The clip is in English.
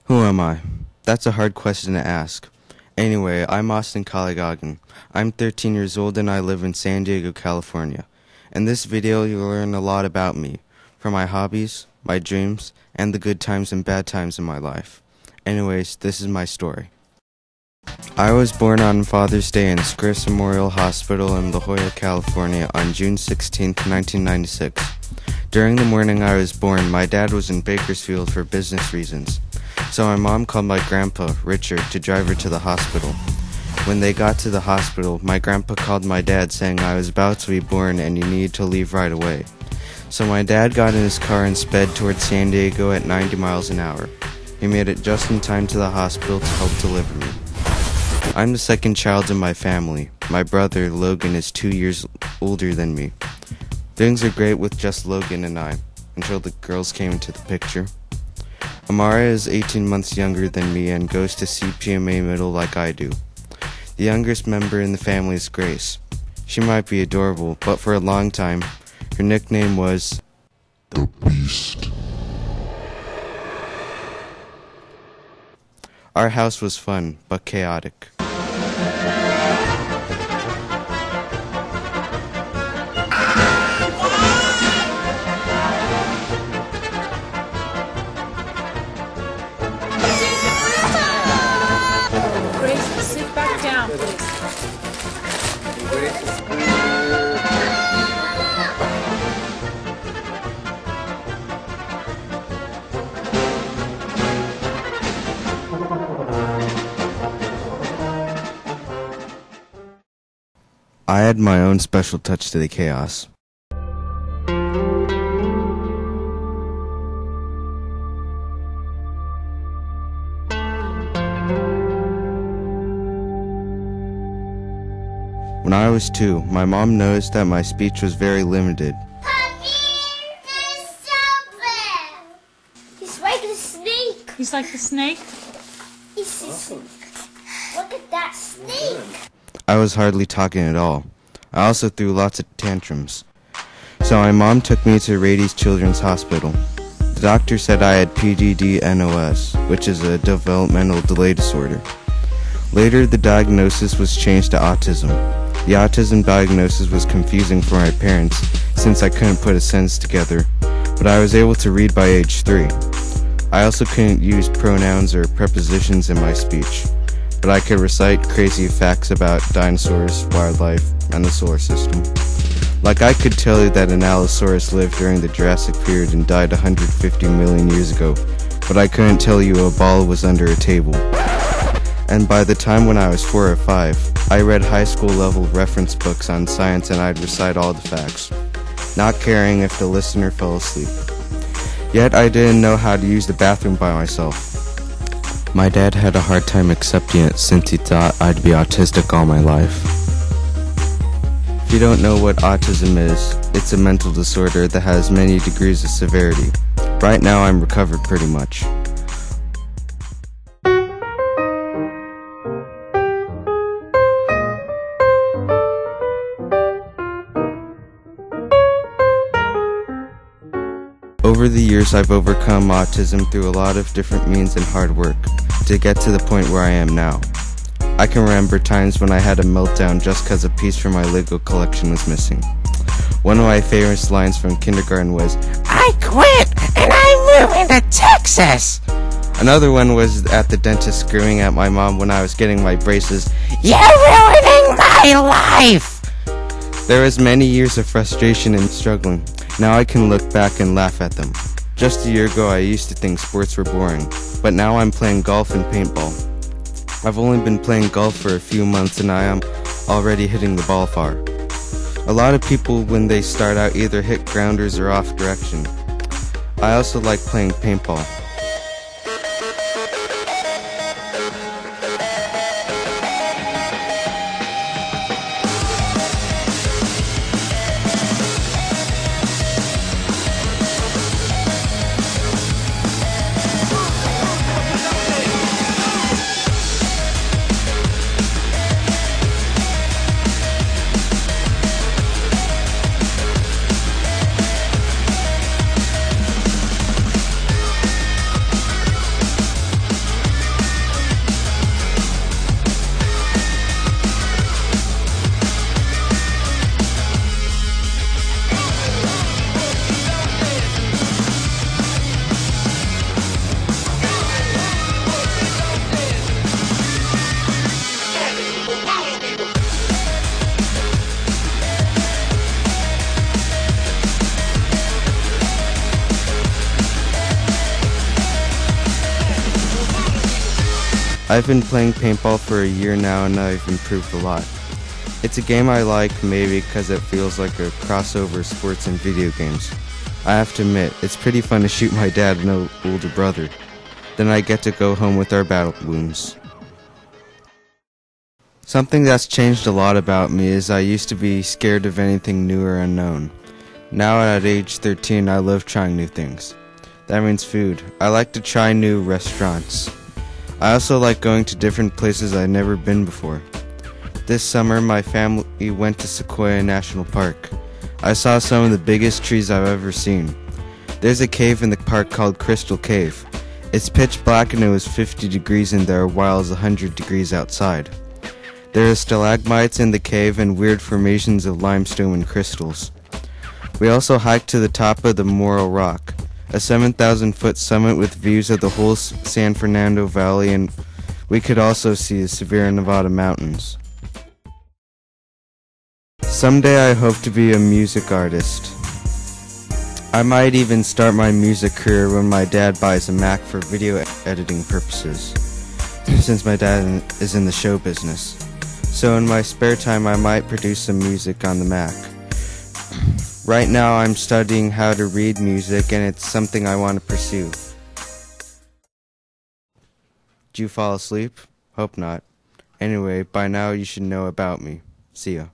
Who am I? That's a hard question to ask. Anyway, I'm Austin Caligagan. I'm 13 years old and I live in San Diego, California. In this video, you'll learn a lot about me, from my hobbies, my dreams, and the good times and bad times in my life. Anyways, this is my story. I was born on Father's Day in Scripps Memorial Hospital in La Jolla, California on June 16, 1996. During the morning I was born, my dad was in Bakersfield for business reasons. So my mom called my grandpa, Richard, to drive her to the hospital. When they got to the hospital, my grandpa called my dad saying I was about to be born and he needed to leave right away. So my dad got in his car and sped towards San Diego at 90 miles an hour. He made it just in time to the hospital to help deliver me. I'm the second child in my family. My brother, Logan, is 2 years older than me. Things are great with just Logan and I, until the girls came into the picture. Amara is 18 months younger than me and goes to CPMA Middle like I do. The youngest member in the family is Grace. She might be adorable, but for a long time, her nickname was The Beast. Our house was fun, but chaotic. Grace, sit back down, please. I had my own special touch to the chaos. When I was 2, my mom noticed that my speech was very limited. He's like a snake. He's like the snake? Look at that snake. I was hardly talking at all. I also threw lots of tantrums. So my mom took me to Rady's Children's Hospital. The doctor said I had PDD-NOS, which is a developmental delay disorder. Later, the diagnosis was changed to autism. The autism diagnosis was confusing for my parents since I couldn't put a sentence together, but I was able to read by age 3. I also couldn't use pronouns or prepositions in my speech, but I could recite crazy facts about dinosaurs, wildlife, and the solar system. Like I could tell you that an Allosaurus lived during the Jurassic period and died 150 million years ago, but I couldn't tell you a ball was under a table. And by the time when I was 4 or 5, I read high school level reference books on science and I'd recite all the facts, not caring if the listener fell asleep. Yet I didn't know how to use the bathroom by myself. My dad had a hard time accepting it since he thought I'd be autistic all my life. If you don't know what autism is, it's a mental disorder that has many degrees of severity. Right now I'm recovered pretty much. Over the years, I've overcome autism through a lot of different means and hard work to get to the point where I am now. I can remember times when I had a meltdown just because a piece from my Lego collection was missing. One of my favorite lines from kindergarten was, "I quit and I'm moving to Texas!" Another one was at the dentist screaming at my mom when I was getting my braces, "You're ruining my life!" There was many years of frustration and struggling. Now I can look back and laugh at them. Just a year ago I used to think sports were boring, but now I'm playing golf and paintball. I've only been playing golf for a few months and I am already hitting the ball far. A lot of people when they start out either hit grounders or off direction. I also like playing paintball. I've been playing paintball for a year now and I've improved a lot. It's a game I like maybe because it feels like a crossover of sports and video games. I have to admit, it's pretty fun to shoot my dad and older brother. Then I get to go home with our battle wounds. Something that's changed a lot about me is I used to be scared of anything new or unknown. Now at age 13 I love trying new things. That means food. I like to try new restaurants. I also like going to different places I've never been before. This summer my family went to Sequoia National Park. I saw some of the biggest trees I've ever seen. There's a cave in the park called Crystal Cave. It's pitch black and it was 50 degrees in there while it's 100 degrees outside. There are stalagmites in the cave and weird formations of limestone and crystals. We also hiked to the top of the Morro Rock, a 7,000-foot summit with views of the whole San Fernando Valley, and we could also see the Sierra Nevada mountains. Someday I hope to be a music artist. I might even start my music career when my dad buys a Mac for video editing purposes, since my dad is in the show business. So in my spare time I might produce some music on the Mac. Right now I'm studying how to read music and it's something I want to pursue. Did you fall asleep? Hope not. Anyway, by now you should know about me. See ya.